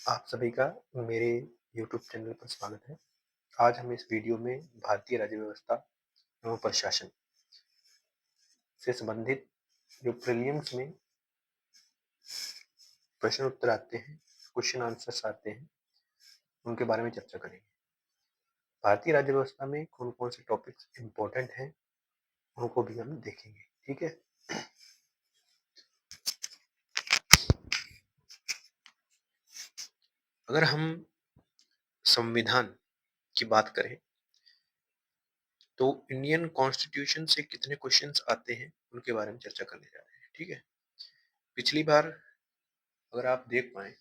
आप सभी का मेरे YouTube चैनल पर स्वागत है। आज हम इस वीडियो में भारतीय राज्य व्यवस्था एवं प्रशासन से संबंधित जो प्रीलिम्स में प्रश्न उत्तर आते हैं, क्वेश्चन आंसर्स आते हैं, उनके बारे में चर्चा करेंगे। भारतीय राज्य व्यवस्था में कौन-कौन से टॉपिक्स इम्पोर्टेंट हैं, उनको भी हम देखेंगे। ठीक है? अगर हम संविधान की बात करें, तो इंडियन कॉन्स्टिट्यूशन से कितने क्वेश्चंस आते हैं, उनके बारे में चर्चा करने जा रहे हैं। ठीक है? पिछली बार अगर आप देख पाएँ,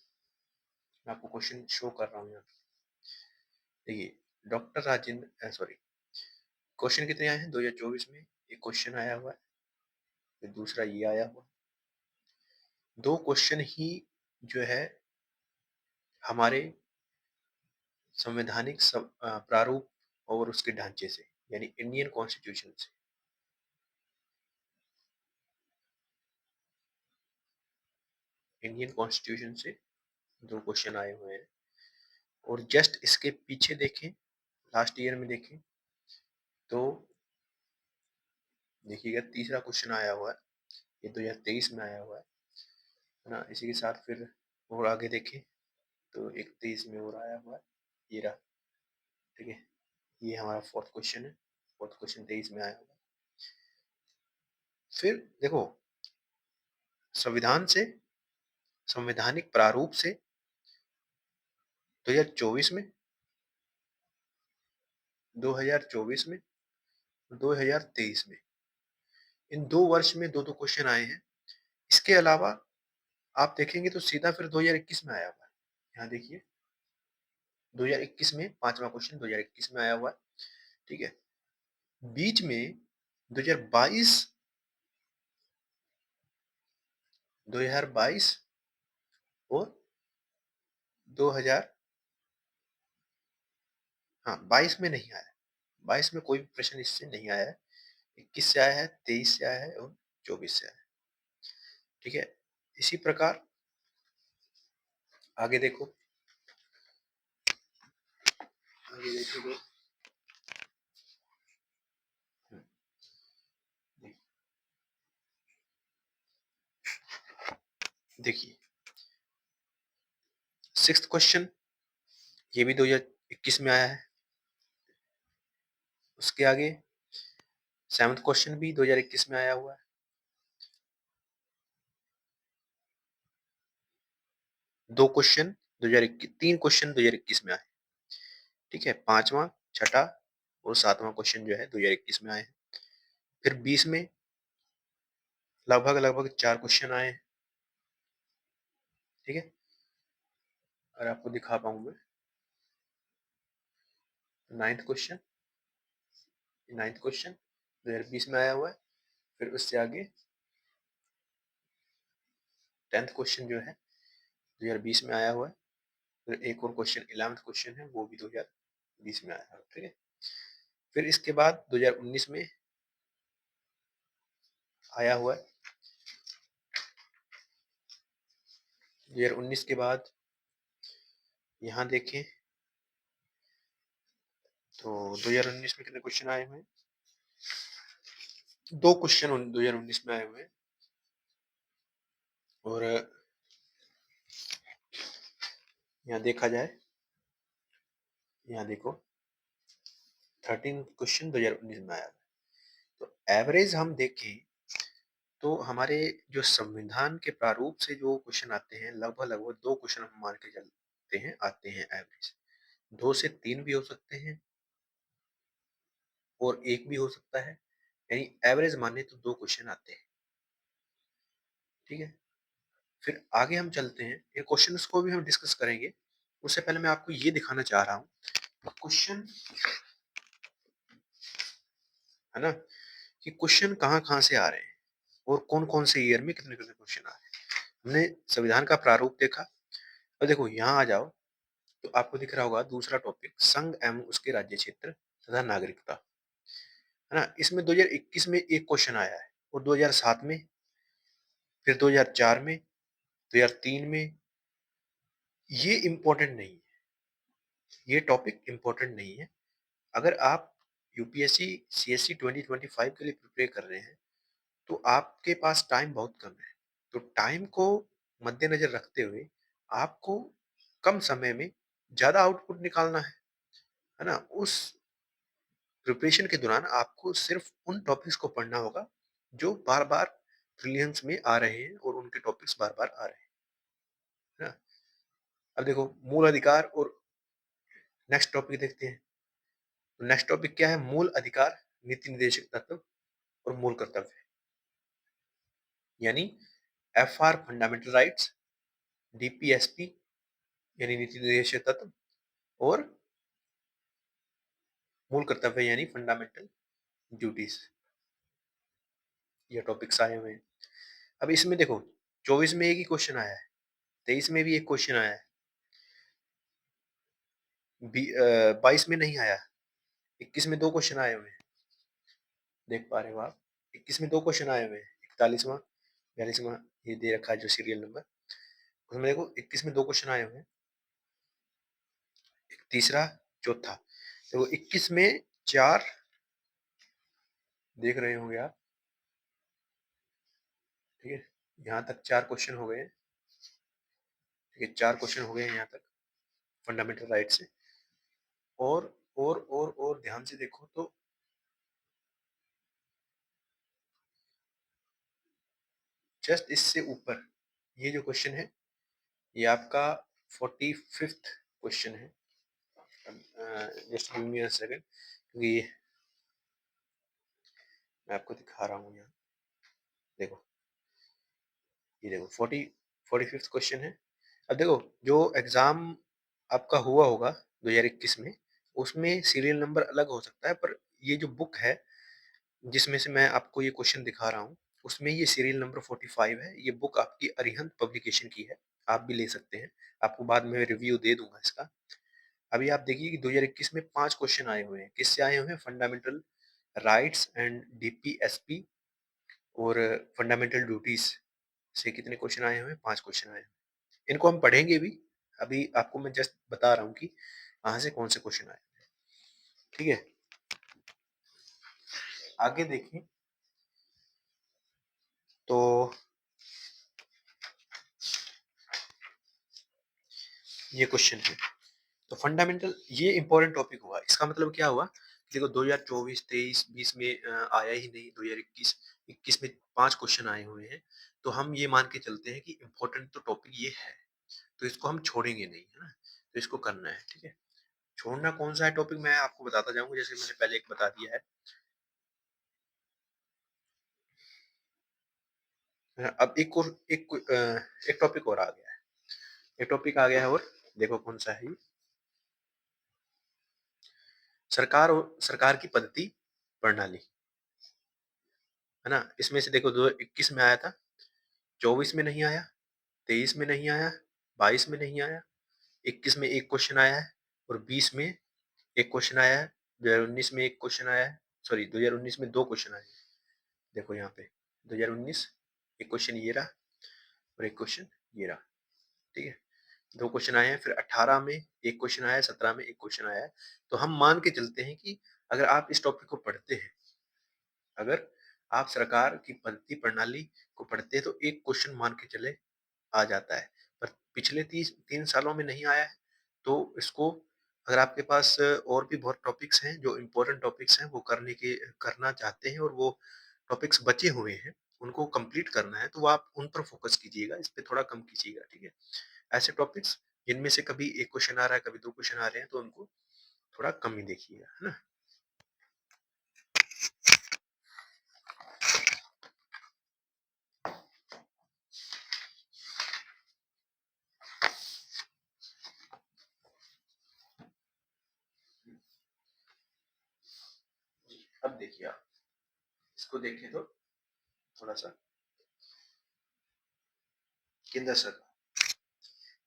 मैं आपको क्वेश्चन शो कर रहा हूँ यहाँ पे। देखिए, डॉक्टर राजेंद्र सॉरी, क्वेश्चन कितने आए हैं 2024 में? एक क्वेश्चन आया हुआ है, फिर दूसरा ये आया हुआ है। 2 क्वेश्चन ही जो है हमारे संवैधानिक प्रारूप और उसके ढांचे से, यानी इंडियन कॉन्स्टिट्यूशन से। इंडियन कॉन्स्टिट्यूशन से 2 क्वेश्चन आए हुए हैं और जस्ट इसके पीछे देखें, लास्ट ईयर में देखें, तो देखिएगा तीसरा क्वेश्चन आया हुआ है, ये 2023 में आया हुआ है ना? इसी के साथ फिर और आगे देखें, तो एक 23 में और आया हुआ है, ये रहा। ठीक है? ये हमारा 4th क्वेश्चन है, 4th क्वेश्चन 23 में आया हुआ है। फिर देखो, संविधान से, संवैधानिक प्रारूप से 2024 में, 2024 में, 2023 में, इन 2 वर्ष में 2-2 क्वेश्चन आए हैं। इसके अलावा आप देखेंगे तो सीधा फिर 2021 में आया हुआ है। यहाँ देखिए, 2021 में 5वां क्वेश्चन 2021 में आया हुआ है। ठीक है? बीच में 2022 2022 और 2000 हाँ, 22 में नहीं आया। 22 में कोई भी प्रश्न इससे नहीं आया है। 21 से आया है, 23 से आया है और 24 से आया है। ठीक है? इसी प्रकार आगे देखो, आगे देखोगे, हुँ, देखिए 6th क्वेश्चन, ये भी 2021 में आया है। उसके आगे 7th क्वेश्चन भी 2021 में आया हुआ है। 2 क्वेश्चन 2021 3 क्वेश्चन 2021 में आए। ठीक है? 5वां, 6ठा और 7वां क्वेश्चन जो है 2021 में आए हैं। फिर 20 में लगभग-लगभग 4 क्वेश्चन आए हैं। ठीक है? अगर आपको दिखा पाऊँ मैं, 9th क्वेश्चन, 9th क्वेश्चन 2020 में आया हुआ है। फिर उससे आगे 10th क्वेश्चन जो है 2020 में आया हुआ है। फिर एक और क्वेश्चन 11th क्वेश्चन है, वो भी 2020 में आया है। ठीक है? फिर इसके बाद 2019 में आया हुआ है। 2019 के बाद यहाँ देखें, तो 2019 में कितने क्वेश्चन आए हुए हैं? 2 क्वेश्चन 2019 में आए हुए हैं और यहाँ देखा जाए, यहाँ देखो 13 क्वेश्चन 2019 में आया है। तो एवरेज हम देखें, तो हमारे जो संविधान के प्रारूप से जो क्वेश्चन आते हैं, लगभग-लगभग 2 क्वेश्चन हम मान के चलते हैं, आते हैं एवरेज। 2 से 3 भी हो सकते हैं और 1 भी हो सकता है, यानी एवरेज माने तो 2 क्वेश्चन आते हैं। ठीक है? फिर आगे हम चलते हैं, ये क्वेश्चंस को भी हम डिस्कस करेंगे। उससे पहले मैं आपको ये दिखाना चाह रहा हूँ, क्वेश्चन है ना, कि क्वेश्चन कहाँ-कहाँ से आ रहे हैं और कौन-कौन से ईयर में कितने-कितने क्वेश्चन आ रहे हैं। हमने संविधान का प्रारूप देखा और देखो यहाँ आ जाओ, तो आपको दिख रहा होगा दूसरा टॉपिक, संघ एवं उसके राज्य क्षेत्र तथा नागरिकता, है ना? इसमें 2021 में 1 क्वेश्चन आया है और 2007 में, फिर 2004 में, 2003 में, ये इम्पोर्टेंट नहीं है, ये टॉपिक इम्पोर्टेंट नहीं है। अगर आप यूपीएससी, सीएससी 2025 के लिए प्रिपेयर कर रहे हैं, तो आपके पास टाइम बहुत कम है। तो टाइम को मद्देनज़र रखते हुए आपको कम समय में ज़्यादा आउटपुट निकालना है ना? उस प्रिपरेशन के दौरान आपको सिर्फ़ उन टॉपिक्स को पढ़ना होगा, जो बार-बार प्रीलिम्स में आ रहे हैं और उनके टॉपिक्स बार-बार आ रहे हैं, है ना? अब देखो मूल अधिकार और नेक्स्ट टॉपिक देखते हैं। तो नेक्स्ट टॉपिक क्या है? मूल अधिकार, नीति निर्देशक तत्व और मूल कर्तव्य। यानी एफआर फंडामेंटल राइट्स, डीपीएसपी यानी नीति निर्देशक तत्व और मूल कर्तव्य यानी फंडामेंटल ड्यूटीज। ये टॉपिक्स आए हुए हैं। अब इसमें देखो 24 में एक ही क्वेश्चन आया है, 23 में भी एक क्वेश्चन आया है, 22 में नहीं आया, 21 में 2 क्वेश्चन आए हुए हैं। देख पा रहे हो आप? 21 में 2 क्वेश्चन आए हुए हैं, 41वां, 42वां ये दे रखा है जो सीरियल नंबर। उसमें देखो 21 में 2 क्वेश्चन आए हुए हैं, एक तीसरा, चौथा। देखो 21 में 4 देख रहे होंगे आप, ठीक है? यहाँ तक 4 क्वेश्चन हो गए हैं, ठीक है? 4 क्वेश्चन हो गए हैं यहाँ तक फंडामेंटल राइट से। और ध्यान से देखो तो जस्ट इससे ऊपर ये जो क्वेश्चन है, ये आपका 45th क्वेश्चन है। Just give me a second, क्योंकि मैं आपको दिखा रहा हूँ यहाँ। देखो, ये देखो 45th क्वेश्चन है। अब देखो जो एग्जाम आपका हुआ होगा 2021 में, उसमें सीरियल नंबर अलग हो सकता है, पर ये जो बुक है जिसमें से मैं आपको ये क्वेश्चन दिखा रहा हूँ, उसमें ये सीरियल नंबर 45 है। ये बुक आपकी अरिहंत पब्लिकेशन की है, आप भी ले सकते हैं। आपको बाद में रिव्यू दे दूंगा इसका। अभी आप देखिए कि 2021 में 5 क्वेश्चन आए हुए हैं। किससे आए हुए हैं? फंडामेंटल राइट्स एंड डीपीएसपी और फंडामेंटल ड्यूटीज से कितने क्वेश्चन आए हुए हैं? 5 क्वेश्चन आए हैं। इनको हम पढ़ेंगे भी। अभी आपको मैं जस्ट बता रहा हूँ कि कहाँ से कौन से क्वेश्चन आए, ठीक है? आगे देखिए तो ये क्वेश्चन है। तो फंडामेंटल ये इंपॉर्टेंट टॉपिक हुआ। इसका मतलब क्या हुआ? देखो 2024, 23, 20 में आया ही नहीं, 2021, 21 में 5 क्वेश्चन आए हुए हैं। तो हम ये मान के चलते हैं कि इंपॉर्टेंट तो टॉपिक ये है, तो इसको हम छोड़ेंगे नहीं, है ना? तो इसको करना है, ठीक है? छोड़ना कौन सा है टॉपिक मैं आपको बताता जाऊंगा, जैसे मैंने पहले एक बता दिया है। अब एक टॉपिक और आ गया है। एक टॉपिक आ गया है और देखो कौन सा है ये? सरकार और सरकार की पद्धति प्रणाली, है ना? इसमें से देखो 2021 में आया था, 24 में नहीं आया, 23 में नहीं आया, 22 में नहीं आया, 21 में एक क्वेश्चन आया है और 20 में एक क्वेश्चन आया है, 2019 में एक क्वेश्चन आया है, सॉरी 2019 में 2 क्वेश्चन आए हैं। देखो यहाँ पे 2019 एक क्वेश्चन ये रहा और एक क्वेश्चन ये रहा, ठीक है? 2 क्वेश्चन आए हैं, फिर 18 में एक क्वेश्चन आया है, 17 में एक क्वेश्चन आया है। तो हम मान के चलते हैं कि अगर आप इस टॉपिक को पढ़ते हैं, अगर आप सरकार की पद्धति प्रणाली को पढ़ते हैं, तो एक क्वेश्चन मान के चले आ जाता है। पर पिछले 3 सालों में नहीं आया है, तो इसको अगर आपके पास और भी बहुत टॉपिक्स हैं, जो इम्पोर्टेंट टॉपिक्स हैं, वो करना चाहते हैं और वो टॉपिक्स बचे हुए हैं, उनको कंप्लीट करना है, तो आप उन पर फोकस कीजिएगा, इस पे थोड़ा कम कीजिएगा, ठीक है? ऐसे टॉपिक्स जिनमें से कभी 1 क्वेश्चन आ रहा है, कभी 2 क्वेश्चन आ रहे हैं, तो उनको थोड़ा कम ही देखिएगा, है ना? अब देखिए आप, इसको देखें तो थोड़ा-सा केंद्र सरकार,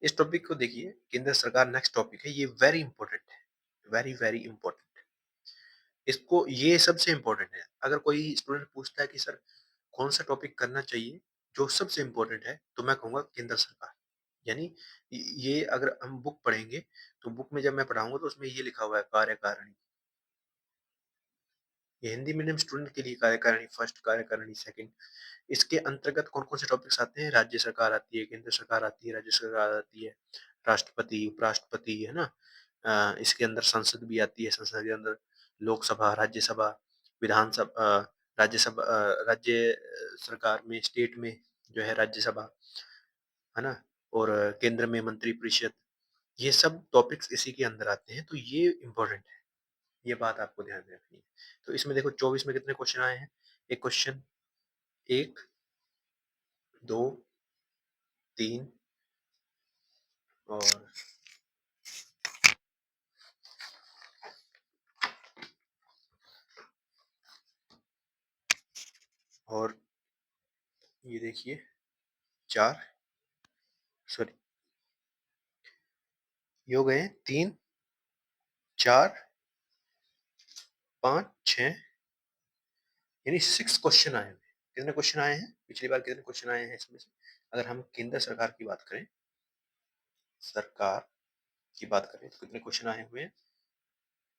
इस टॉपिक को देखिए, केंद्र सरकार नेक्स्ट टॉपिक है, ये वेरी इंपॉर्टेंट है, वेरी, वेरी इंपॉर्टेंट। इसको ये सबसे इम्पोर्टेंट है। अगर कोई स्टूडेंट पूछता है कि सर कौन सा टॉपिक करना चाहिए जो सबसे इम्पोर्टेंट है, तो मैं कहूँगा केंद्र सरकार। यानी ये अगर हम बुक पढ़ेंगे, तो बुक में जब मैं पढ़ाऊँगा तो उसमें ये लिखा हुआ है कार्यकारिणी। ये हिंदी मीडियम स्टूडेंट के लिए कार्यकारिणी फर्स्ट, कार्यकारिणी सेकंड। इसके अंतर्गत कौन-कौन से टॉपिक्स आते हैं? राज्य सरकार आती है, केंद्र सरकार आती है, राज्य सरकार आती है, राष्ट्रपति, उपराष्ट्रपति, है ना? इसके अंदर संसद भी आती है, संसद के अंदर लोकसभा, राज्यसभा, राज्य सरकार में, स्टेट में जो है राज्यसभा, है ना? और केंद्र में मंत्रिपरिषद, ये सब टॉपिक्स इसी के अंदर आते हैं, तो ये इम्पोर्टेंट है, ये बात आपको ध्यान में रखनी है। तो इसमें देखो 24 में कितने क्वेश्चन आए हैं? 1 क्वेश्चन, 1, 2, 3 और और ये देखिए 4 सॉरी ये हो गए 3, 4, 5, 6 यानी 6 क्वेश्चन आए हुए हैं। कितने क्वेश्चन आए हैं? पिछली बार कितने क्वेश्चन आए हैं इसमें से? अगर हम केंद्र सरकार की बात करें, सरकार की बात करें तो कितने क्वेश्चन आए हुए हैं?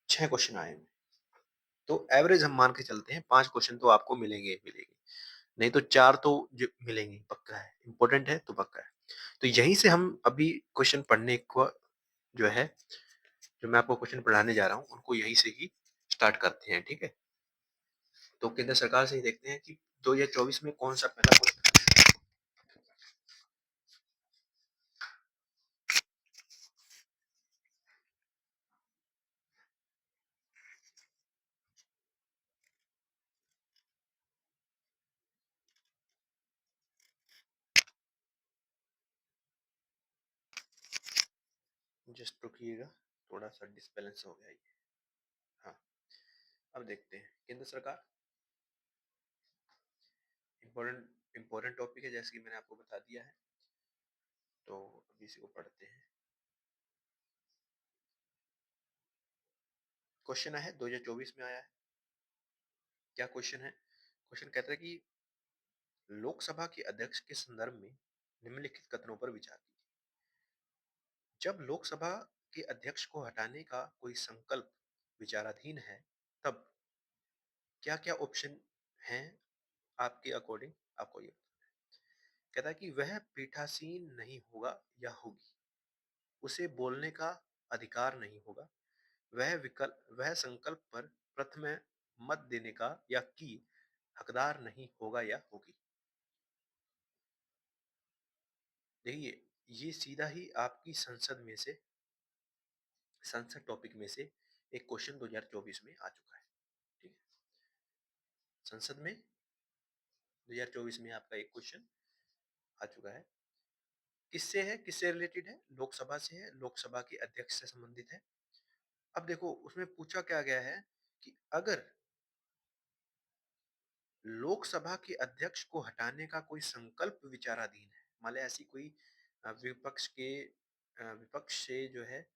6 क्वेश्चन आए हुए हैं। तो एवरेज हम मान के चलते हैं 5 क्वेश्चन तो आपको मिलेंगे ही मिलेंगे। नहीं तो 4 तो जो मिलेंगे पक्का है। इम्पोर्टेंट है तो पक्का है। तो यहीं से हम अभी क्वेश्चन पढ़ने को जो है, जो मैं आपको क्वेश्चन पढ़ाने जा रहा हूँ, उनको यहीं से ही स्टार्ट करते हैं, ठीक है? तो केंद्र सरकार से ही देखते हैं कि 2024 में कौन-सा पहला क्वेश्चन। जस्ट रुकिएगा, थोड़ा-सा डिसबैलेंस हो गया ये। हाँ, अब देखते हैं। केंद्र सरकार इम्पोर्टेंट इम्पोर्टेंट टॉपिक है, जैसे कि मैंने आपको बता दिया है। तो अभी इसी को पढ़ते हैं। क्वेश्चन है 2024 में आया है। क्या क्वेश्चन है? क्वेश्चन कहता है कि लोकसभा के अध्यक्ष के संदर्भ में निम्नलिखित कथनों पर विचार कीजिए। जब लोकसभा के अध्यक्ष को हटाने का कोई संकल्प विचाराधीन है, तब क्या-क्या ऑप्शन हैं आपके अकॉर्डिंग? आपको ये कहता है कि वह पीठासीन नहीं होगा या होगी, उसे बोलने का अधिकार नहीं होगा, वह संकल्प पर प्रथम मत देने का या की हकदार नहीं होगा या होगी। देखिए, ये सीधा ही आपकी संसद टॉपिक में से एक क्वेश्चन 2024 में आ चुका है। ठीक है? संसद में 2024 में आपका एक क्वेश्चन आ चुका है। किससे है? किससे रिलेटेड है? लोकसभा से है, लोकसभा के अध्यक्ष से संबंधित है। अब देखो उसमें पूछा क्या गया है कि अगर लोकसभा के अध्यक्ष को हटाने का कोई संकल्प विचाराधीन है, मान लें ऐसी कोई विपक्ष से जो है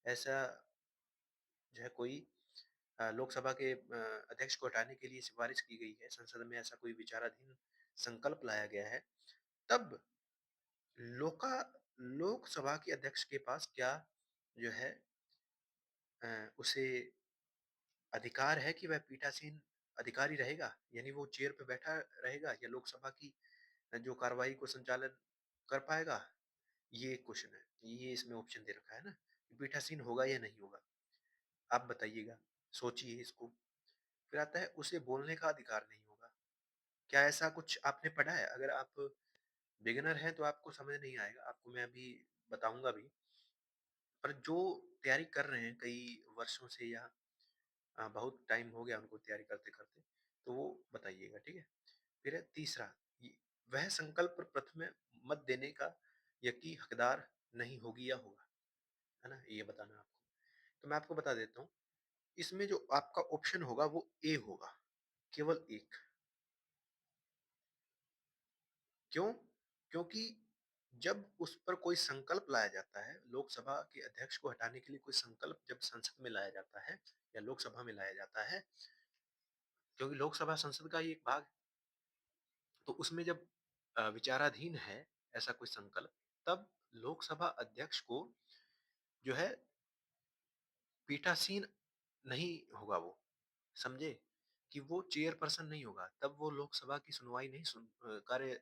ऐसा जो है कोई लोकसभा के अध्यक्ष को हटाने के लिए सिफारिश की गई है, संसद में ऐसा कोई विचाराधीन संकल्प लाया गया है, तब लोका लोकसभा के अध्यक्ष के पास क्या जो है उसे अधिकार है कि वह पीठासीन अधिकारी रहेगा, यानी वो चेयर पे बैठा रहेगा या लोकसभा की जो कार्रवाई को संचालन कर पाएगा? ये एक क्वेश्चन है। ये इसमें ऑप्शन दे रखा है ना, पीठासीन होगा या नहीं होगा? आप बताइएगा, सोचिए इसको। फिर आता है उसे बोलने का अधिकार नहीं होगा। क्या ऐसा कुछ आपने पढ़ा है? अगर आप बिगिनर हैं तो आपको समझ नहीं आएगा, आपको मैं अभी बताऊँगा भी। पर जो तैयारी कर रहे हैं कई वर्षों से या बहुत टाइम हो गया उनको तैयारी करते-करते, तो वो बताइएगा, ठीक है? फिर है तीसरा, ये वह संकल्प प्रथम मत देने का यकी हकदार नहीं होगी या होगा, है ना? ये बताना है आपको। तो मैं आपको बता देता हूँ, इसमें जो आपका ऑप्शन होगा वो ए होगा, केवल एक। क्यों? क्योंकि जब उस पर कोई संकल्प लाया जाता है, लोकसभा के अध्यक्ष को हटाने के लिए कोई संकल्प जब संसद में लाया जाता है या लोकसभा में लाया जाता है, क्योंकि लोकसभा संसद का ही एक भाग है, तो उसमें जब विचाराधीन है ऐसा कोई संकल्प, तब लोकसभा अध्यक्ष को जो है पीठासीन नहीं होगा वो, समझे? कि वो चेयरपर्सन नहीं होगा, तब वो लोकसभा की सुनवाई नहीं कार्य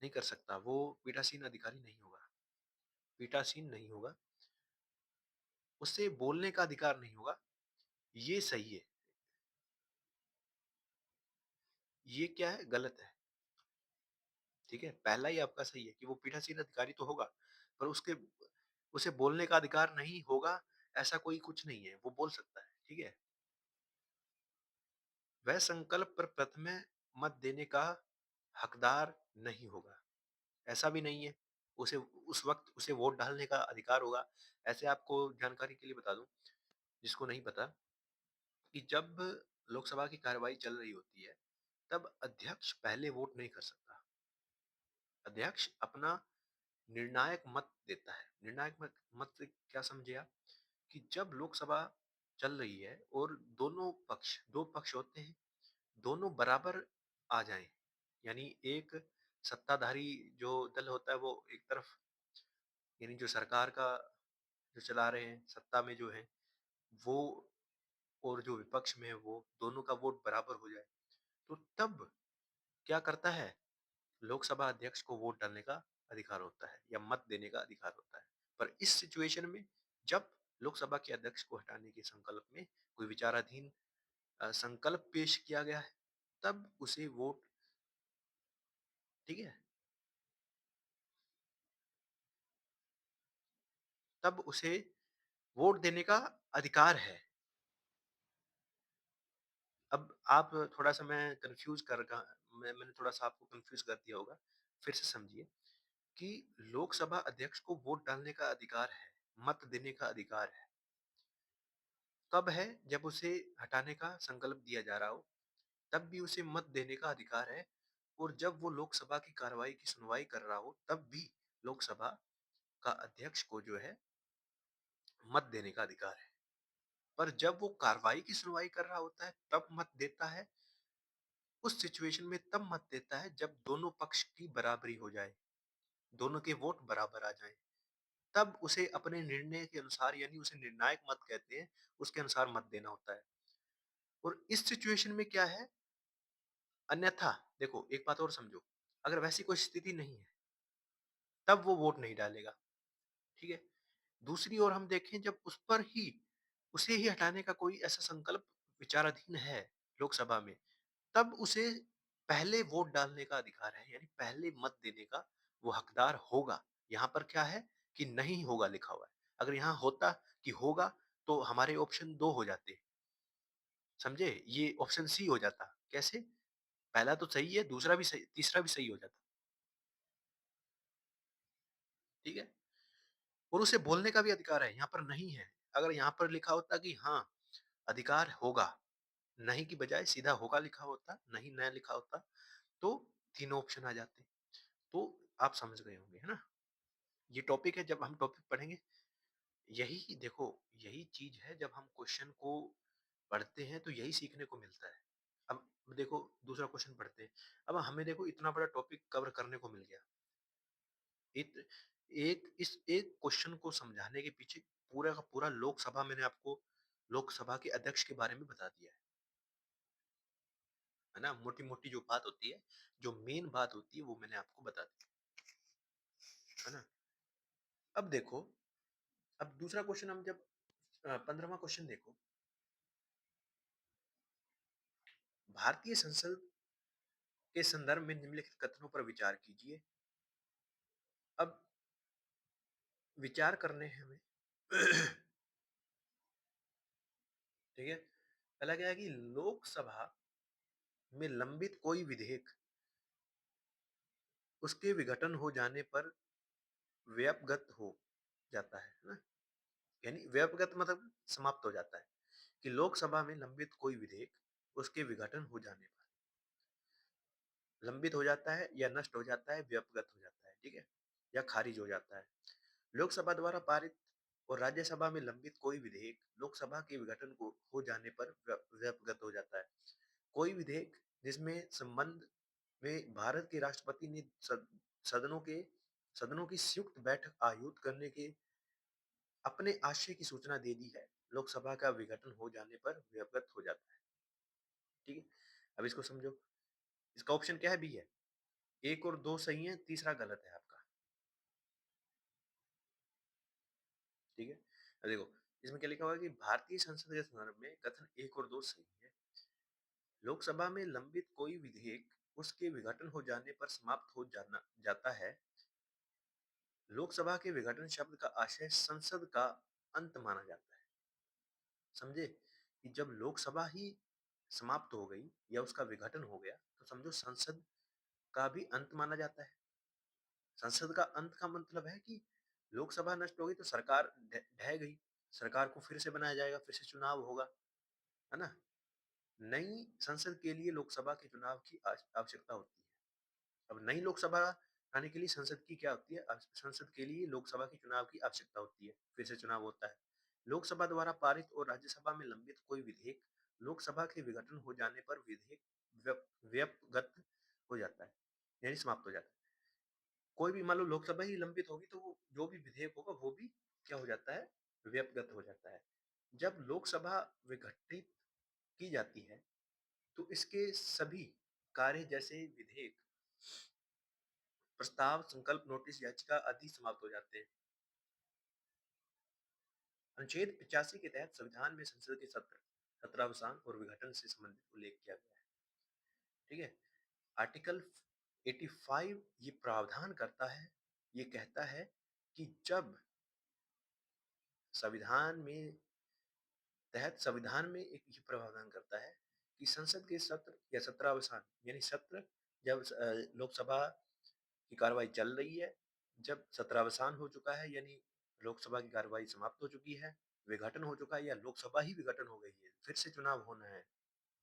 नहीं कर सकता, वो पीठासीन अधिकारी नहीं होगा, पीठासीन नहीं होगा, उसे बोलने का अधिकार नहीं होगा, ये सही है। ये क्या है? गलत है, ठीक है? पहला ही आपका सही है कि वो पीठासीन अधिकारी तो होगा, पर उसके उसे बोलने का अधिकार नहीं होगा, ऐसा कोई कुछ नहीं है, वो बोल सकता है, ठीक है? वह संकल्प पर प्रथम मत देने का हकदार नहीं होगा, ऐसा भी नहीं है। उसे उस वक़्त उसे वोट डालने का अधिकार होगा। ऐसे आपको जानकारी के लिए बता दूँ, जिसको नहीं पता, कि जब लोकसभा की कार्यवाही चल रही होती है, तब अध्यक्ष पहले वोट नहीं कर सकता। अध्यक्ष अपना निर्णायक मत देता है। निर्णायक मत मत से क्या समझे आप? कि जब लोकसभा चल रही है और दोनों पक्ष 2 पक्ष होते हैं, दोनों बराबर आ जाएँ, यानी एक सत्ताधारी जो दल होता है वो एक तरफ, यानी जो सरकार का जो चला रहे हैं, सत्ता में जो हैं, वो, और जो विपक्ष में है वो, दोनों का वोट बराबर हो जाए, तो तब क्या करता है? लोकसभा अध्यक्ष को वोट डालने का अधिकार होता है या मत देने का अधिकार होता है। पर इस सिचुएशन में जब लोकसभा के अध्यक्ष को हटाने के संकल्प में कोई विचाराधीन संकल्प पेश किया गया है, तब उसे वोट, ठीक है? तब उसे वोट देने का अधिकार है। अब आप थोड़ा-सा मैं कन्फ्यूज़ कर गा मैंने थोड़ा-सा आपको कन्फ्यूज़ कर दिया होगा। फिर से समझिए कि लोकसभा अध्यक्ष को वोट डालने का अधिकार है, मत देने का अधिकार है। कब है? जब उसे हटाने का संकल्प दिया जा रहा हो, तब भी उसे मत देने का अधिकार है, और जब वो लोकसभा की कार्रवाई की सुनवाई कर रहा हो, तब भी लोकसभा का अध्यक्ष को जो है मत देने का अधिकार है। पर जब वो कार्रवाई की सुनवाई कर रहा होता है, तब मत देता है। उस सिचुएशन में तब मत देता है जब दोनों पक्ष की बराबरी हो जाए, दोनों के वोट बराबर आ जाएँ। तब उसे अपने निर्णय के अनुसार, यानी उसे निर्णायक मत कहते हैं, उसके अनुसार मत देना होता है। और इस सिचुएशन में क्या है? अन्यथा देखो, एक बात और समझो, अगर वैसी कोई स्थिति नहीं है, तब वो वोट नहीं डालेगा, ठीक है? दूसरी ओर हम देखें, जब उस पर ही उसे ही हटाने का कोई ऐसा संकल्प विचाराधीन है लोकसभा में, तब उसे पहले वोट डालने का अधिकार है, यानी पहले मत देने का वो हकदार होगा। यहाँ पर क्या है कि नहीं होगा लिखा हुआ है। अगर यहाँ होता कि होगा, तो हमारे ऑप्शन 2 हो जाते, समझे? ये ऑप्शन सी हो जाता। कैसे? पहला तो सही है, दूसरा भी सही, तीसरा भी सही हो जाता, ठीक है? और उसे बोलने का भी अधिकार है, यहाँ पर नहीं है। अगर यहाँ पर लिखा होता कि हाँ, अधिकार होगा, नहीं की बजाय सीधा होगा लिखा होता, नहीं न लिखा होता, तो तीनों ऑप्शन आ जाते। तो आप समझ गए होंगे, है ना? ये टॉपिक है, जब हम टॉपिक पढ़ेंगे, यही देखो, यही चीज़ है, जब हम क्वेश्चन को पढ़ते हैं तो यही सीखने को मिलता है। अब देखो, दूसरा क्वेश्चन पढ़ते हैं। अब हमें देखो इतना बड़ा टॉपिक कवर करने को मिल गया। इत एक इस एक क्वेश्चन को समझाने के पीछे पूरा का पूरा लोकसभा, मैंने आपको लोकसभा के अध्यक्ष के बारे में बता दिया है ना? मोटी-मोटी जो बात होती है, जो मेन बात होती है, वो मैंने आपको बता दी, है ना? अब देखो, अब दूसरा क्वेश्चन हम जब 15वां क्वेश्चन देखो, भारतीय संसद के संदर्भ में निम्नलिखित कथनों पर विचार कीजिए। अब विचार करने हैं हमें। ठीक है? पहला क्या है कि लोकसभा में लंबित कोई विधेयक उसके विघटन हो जाने पर व्यपगत हो जाता है ना? यानी व्यपगत मतलब समाप्त हो जाता है, कि लोकसभा में लंबित कोई विधेयक उसके विघटन हो जाने पर लंबित हो जाता है, या नष्ट हो जाता है, व्यपगत हो जाता है, ठीक है? या खारिज हो जाता है। लोकसभा द्वारा पारित और राज्यसभा में लंबित कोई विधेयक लोकसभा के विघटन को हो जाने पर व्यपगत हो जाता है। कोई विधेयक जिसमें संबंध में भारत के राष्ट्रपति ने सदनों के सदनों की संयुक्त बैठक आयोजित करने के अपने आशय की सूचना दे दी है। लोकसभा का विघटन हो जाने पर वे अवगत हो जाता है। ठीक है? अब इसको समझो। इसका ऑप्शन क्या है? बी है। 1 और 2 सही है, तीसरा गलत है आपका। ठीक है? अब देखो, इसमें क्या लिखा हुआ है कि भारतीय संसद के संदर्भ में कथन 1 और 2 सही है। लोकसभा में लंबित कोई विधेयक उसके विघटन हो जाने पर समाप्त हो जाना जाता है। लोकसभा के विघटन शब्द का आशय संसद का अंत माना जाता है। समझे? कि जब लोकसभा ही समाप्त हो गई या उसका विघटन हो गया, तो समझो संसद का भी अंत माना जाता है। संसद का अंत का मतलब है कि लोकसभा नष्ट हो गई तो सरकार ढह गई। सरकार को फिर से बनाया जाएगा, फिर से चुनाव होगा, है ना? नई संसद के लिए लोकसभा के चुनाव की आवश्यकता होती है। अब नई लोकसभा आने के लिए संसद की क्या होती है? संसद के लिए लोकसभा के चुनाव की आवश्यकता होती है, फिर से चुनाव होता है। लोकसभा द्वारा पारित और राज्यसभा में लंबित कोई विधेयक लोकसभा के विघटन हो जाने पर विधेयक व्यपगत हो जाता है, यानी समाप्त हो जाता है। कोई भी मान लो लोकसभा ही लंबित होगी तो वो जो भी विधेयक होगा वो भी क्या हो जाता है? व्यपगत हो जाता है। जब लोकसभा विघटित की जाती है तो इसके सभी कार्य जैसे विधेयक, प्रस्ताव, संकल्प, नोटिस, याचिका आदि समाप्त हो जाते हैं। अनुच्छेद 85 के तहत संविधान में संसद के सत्र, सत्रावसान और विघटन से संबंधित उल्लेख किया गया है। ठीक है? आर्टिकल 85 ये प्रावधान करता है, ये कहता है कि जब संविधान में संविधान में एक ये प्रावधान करता है कि संसद के सत्र या सत्रावसान यानी सत्र जब लोकसभा की कार्रवाई चल रही है, जब सत्रावसान हो चुका है यानी लोकसभा की कार्रवाई समाप्त हो चुकी है, विघटन हो चुका है या लोकसभा ही विघटन हो गई है, फिर से चुनाव होना है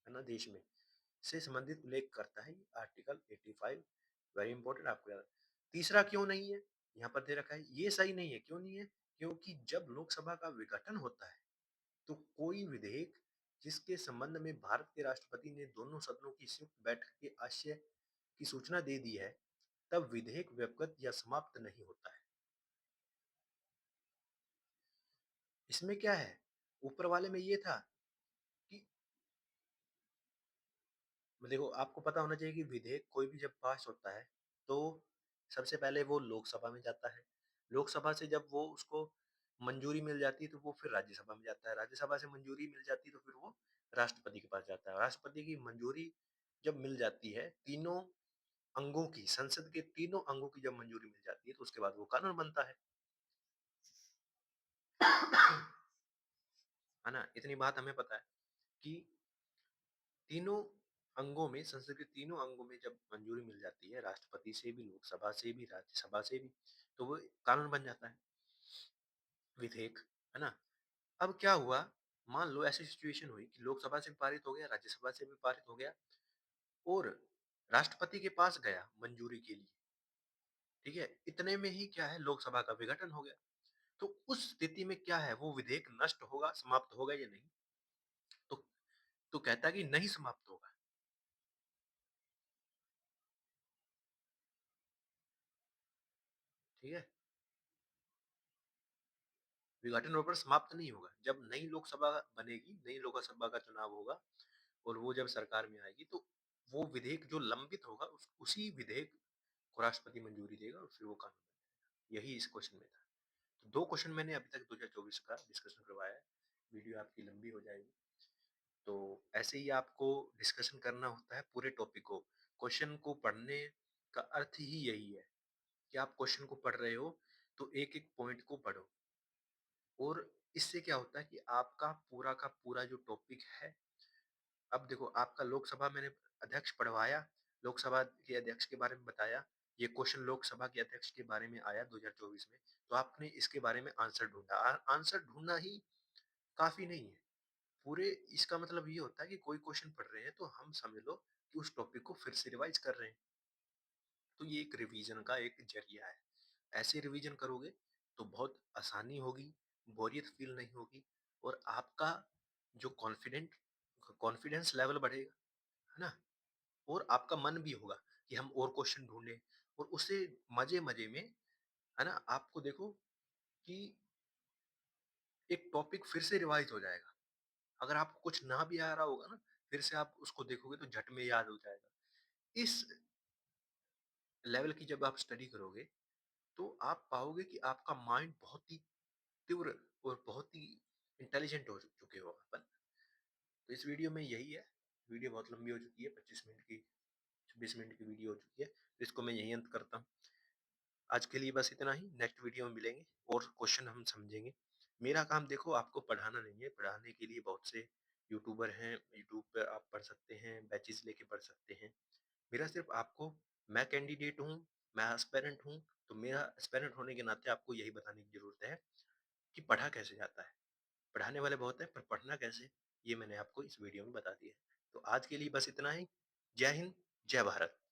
ना देश में, से संबंधित उल्लेख करता है आर्टिकल 85। वेरी इंपॉर्टेंट, आपको याद। तीसरा क्यों नहीं है? यहाँ पर दे रखा है, ये सही नहीं है। क्यों नहीं है? क्योंकि जब लोकसभा का विघटन होता है तो कोई विधेयक जिसके संबंध में भारत के राष्ट्रपति ने दोनों सदनों की संयुक्त बैठक के आशय की सूचना दे दी है, तब विधेयक व्यपगत या समाप्त नहीं होता है। इसमें क्या है? ऊपर वाले में ये था कि देखो, आपको पता होना चाहिए कि विधेयक कोई भी जब पास होता है तो सबसे पहले वो लोकसभा में जाता है। लोकसभा से जब वो उसको मंजूरी मिल जाती है तो वो फिर राज्यसभा में जाता है। राज्यसभा से मंजूरी मिल जाती है तो फिर वो राष्ट्रपति के पास जाता है। राष्ट्रपति की मंजूरी जब मिल जाती है, तीनों अंगों की, संसद के तीनों अंगों की जब मंजूरी मिल जाती है तो उसके बाद वो कानून बनता है। है ना? इतनी बात हमें पता है कि तीनों अंगों में, संसद के तीनों अंगों में जब मंजूरी मिल जाती है, राष्ट्रपति से भी, लोकसभा से भी, राज्यसभा से भी, तो वो कानून बन जाता है, विधेयक, है ना? अब क्या हुआ? मान लो ऐसी सिचुएशन हुई कि लोकसभा से भी पारित हो गया, राज्यसभा से भी पारित हो गया और राष्ट्रपति के पास गया मंजूरी के लिए, ठीक है? इतने में ही क्या है, लोकसभा का विघटन हो गया। तो उस स्थिति में क्या है, वो विधेयक नष्ट होगा, समाप्त होगा या नहीं? तो तो कहता है कि नहीं समाप्त होगा, ठीक है? विघटन होने पर समाप्त नहीं होगा। जब नई लोकसभा बनेगी, नई लोकसभा का चुनाव होगा और वो जब सरकार में आएगी तो वो विधेयक जो लंबित होगा उसी विधेयक को राष्ट्रपति मंजूरी देगा और फिर वो कानून बनेगा। यही इस क्वेश्चन में था। तो 2 क्वेश्चन मैंने अभी तक 2024 का डिस्कशन करवाया है। वीडियो आपकी लंबी हो जाएगी। तो ऐसे ही आपको डिस्कशन करना होता है पूरे टॉपिक को। क्वेश्चन को पढ़ने का अर्थ ही यही है कि आप क्वेश्चन को पढ़ रहे हो तो एक-एक पॉइंट को पढ़ो और इससे क्या होता है कि आपका पूरा का पूरा जो टॉपिक है, अब देखो आपका लोकसभा मैंने अध्यक्ष पढ़वाया, लोकसभा के अध्यक्ष के बारे में बताया, ये क्वेश्चन लोकसभा के अध्यक्ष के बारे में आया 2024 में, तो आपने इसके बारे में आंसर ढूँढा। आंसर ढूँढना ही काफ़ी नहीं है। पूरे इसका मतलब ये होता है कि कोई क्वेश्चन पढ़ रहे हैं तो हम समझ लो कि उस टॉपिक को फिर से रिवाइज़ कर रहे हैं। तो ये एक रिवीजन का एक ज़रिया है। ऐसे रिवीजन करोगे तो बहुत आसानी होगी, बोरियत फ़ील नहीं होगी और आपका जो कॉन्फिडेंस लेवल बढ़ेगा, है ना? और आपका मन भी होगा कि हम और क्वेश्चन ढूँढें और उसे मज़े-मज़े में है ना? आपको देखो कि एक टॉपिक फिर से रिवाइज़ हो जाएगा। अगर आपको कुछ ना भी आ रहा होगा ना, फिर से आप उसको देखोगे तो झट में याद हो जाएगा। इस लेवल की जब आप स्टडी करोगे, तो आप पाओगे कि आपका माइंड बहुत ही तीव्र और बहुत ही इंटेलिजेंट हो चुके हो अपन। तो इस वीडियो में यही है। वीडियो बहुत लंबी हो चुकी है, 25 मिनट की, 26 मिनट की वीडियो हो चुकी है। तो इसको मैं यहीं अंत करता हूँ। आज के लिए बस इतना ही, नेक्स्ट वीडियो में मिलेंगे और क्वेश्चन हम समझेंगे। मेरा काम देखो आपको पढ़ाना नहीं है, पढ़ाने के लिए बहुत से यूट्यूबर हैं, यूट्यूब पे आप पढ़ सकते हैं, बैचेज़ लेके पढ़ सकते हैं। मेरा सिर्फ़ आपको, मैं कैंडिडेट हूँ, मैं एस्पायरेंट हूँ, तो मेरा एस्पायरेंट होने के नाते आपको यही बताने की ज़रूरत है कि पढ़ा कैसे जाता है। पढ़ाने वाले बहुत हैं, पर पढ़ना कैसे, ये मैंने आपको इस वीडियो में बता दिया है। तो आज के लिए बस इतना ही। जय हिंद, जय भारत।